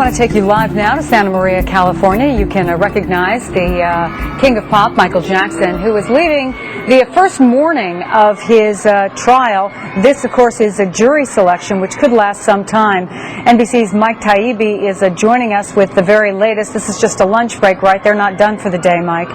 want to take you live now to Santa Maria, California. You can recognize the King of Pop, Michael Jackson, who is leading the first morning of his trial. This, of course, is a jury selection, which could last some time. NBC's Mike Taibbi is joining us with the very latest. This is just a lunch break, right? They're not done for the day, Mike.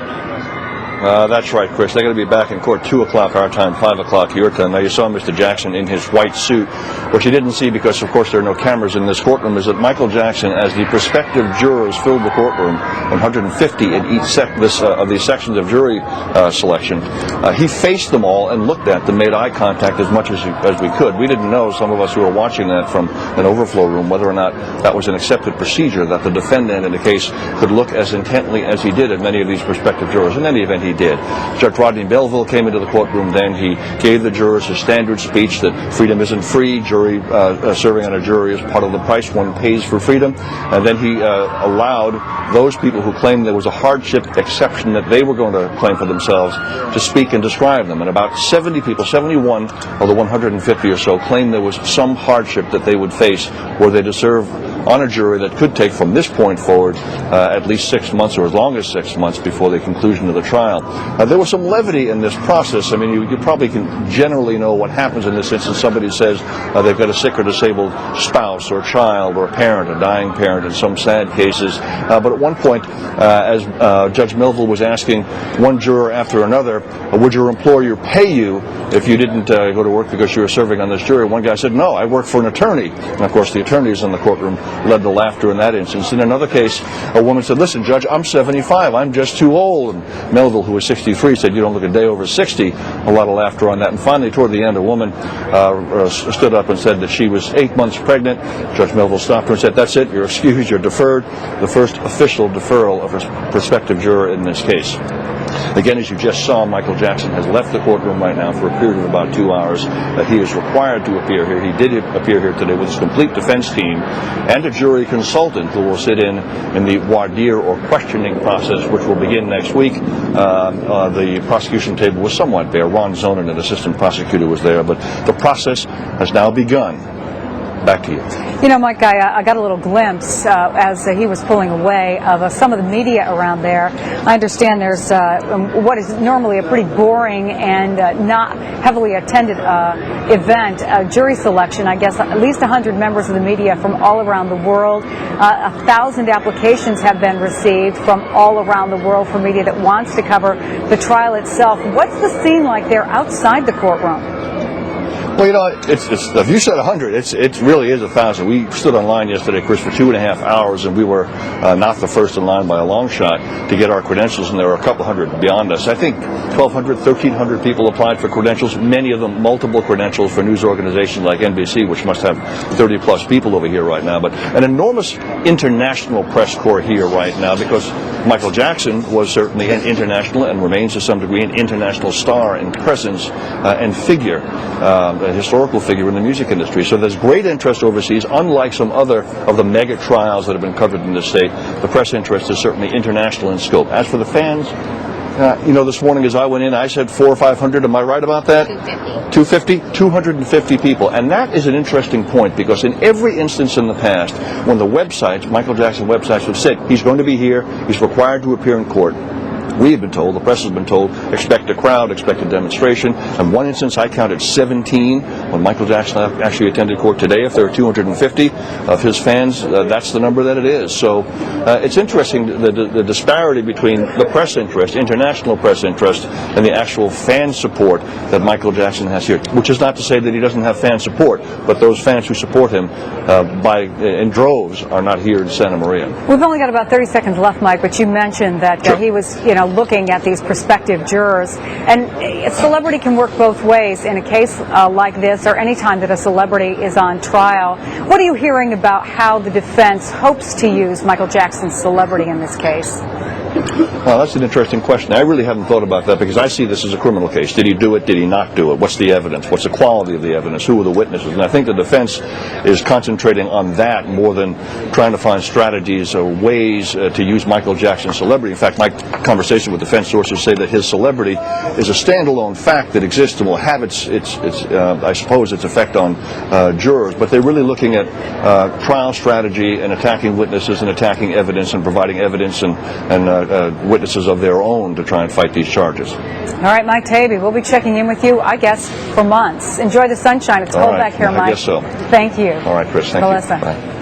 That's right, Chris. They're going to be back in court 2 o'clock our time, 5 o'clock your time. Now, you saw Mr. Jackson in his white suit. What you didn't see, because, of course, there are no cameras in this courtroom, is that Michael Jackson, as the prospective jurors filled the courtroom, 150 in each of these sections of jury selection, he faced them all and looked at them, made eye contact as much as we could. We didn't know, some of us who were watching that from an overflow room, whether or not that was an accepted procedure, that the defendant in the case could look as intently as he did at many of these prospective jurors. In any event, he did. Judge Rodney Melville came into the courtroom then. He gave the jurors a standard speech that freedom isn't free. Serving on a jury is part of the price one pays for freedom. And then he allowed those people who claimed there was a hardship exception that they were going to claim for themselves to speak and describe them. And about 70 people, 71 of the 150 or so, claimed there was some hardship that they would face were they to serve on a jury that could take from this point forward at least 6 months or as long as 6 months before the conclusion of the trial. There was some levity in this process. I mean, you probably can generally know what happens in this instance. Somebody says they've got a sick or disabled spouse or child or a parent, a dying parent in some sad cases. But at one point, as Judge Melville was asking one juror after another, would your employer pay you if you didn't go to work because you were serving on this jury? One guy said, no, I work for an attorney. And of course, the attorneys in the courtroom led the laughter in that instance. In another case, a woman said, listen, Judge, I'm 75. I'm just too old. And Melville, who was 63, said, you don't look a day over 60. A lot of laughter on that. And finally, toward the end, a woman stood up and said that she was 8 months pregnant. Judge Melville stopped her and said, that's it. You're excused. You're deferred. The first official deferral of a prospective juror in this case. Again, as you just saw, Michael Jackson has left the courtroom right now for a period of about 2 hours. He is required to appear here. He did appear here today with his complete defense team and a jury consultant who will sit in the voir dire or questioning process, which will begin next week. The prosecution table was somewhat bare. Ron Zonin, an assistant prosecutor, was there, but the process has now begun. Back to you. You know, Mike, I got a little glimpse as he was pulling away of some of the media around there. I understand there's what is normally a pretty boring and not heavily attended event, jury selection. I guess at least 100 members of the media from all around the world. 1,000 applications have been received from all around the world for media that wants to cover the trial itself. What's the scene like there outside the courtroom? Well, you know, if you said 100, it really is 1,000. We stood on line yesterday, Chris, for 2.5 hours, and we were not the first in line by a long shot to get our credentials, and there were a couple hundred beyond us. I think 1,200, 1,300 people applied for credentials, many of them multiple credentials for news organizations like NBC, which must have 30-plus people over here right now. But an enormous international press corps here right now, because Michael Jackson was certainly an international and remains to some degree an international star and presence and figure. A historical figure in the music industry. So there's great interest overseas. Unlike some other of the mega trials that have been covered in this state, the press interest is certainly international in scope. As for the fans, you know, this morning as I went in, I said 400 or 500. Am I right about that? 250. 250 people. And that is an interesting point, because in every instance in the past, when the websites, Michael Jackson websites, have said he's going to be here, he's required to appear in court, we have been told, the press has been told, expect a crowd, expect a demonstration. In one instance, I counted 17 when Michael Jackson actually attended court today. If there are 250 of his fans, that's the number that it is. So it's interesting, the disparity between the press interest, international press interest, and the actual fan support that Michael Jackson has here. Which is not to say that he doesn't have fan support, but those fans who support him in droves are not here in Santa Maria. We've only got about 30 seconds left, Mike, but you mentioned that he was, looking at these prospective jurors. And celebrity can work both ways in a case like this, or any time that a celebrity is on trial. What are you hearing about how the defense hopes to use Michael Jackson's celebrity in this case? Well, that's an interesting question. I really haven't thought about that because I see this as a criminal case. Did he do it? Did he not do it? What's the evidence? What's the quality of the evidence? Who are the witnesses? And I think the defense is concentrating on that more than trying to find strategies or ways to use Michael Jackson's celebrity. In fact, my conversation with defense sources say that his celebrity is a standalone fact that exists and will have I suppose, its effect on jurors. But they're really looking at trial strategy and attacking witnesses and attacking evidence and providing evidence and witnesses of their own to try and fight these charges. All right, Mike Taibbi, we'll be checking in with you, I guess, for months. Enjoy the sunshine. It's cold back here, Mike. I guess so. Thank you. All right, Chris. Thank Melissa. you. Bye.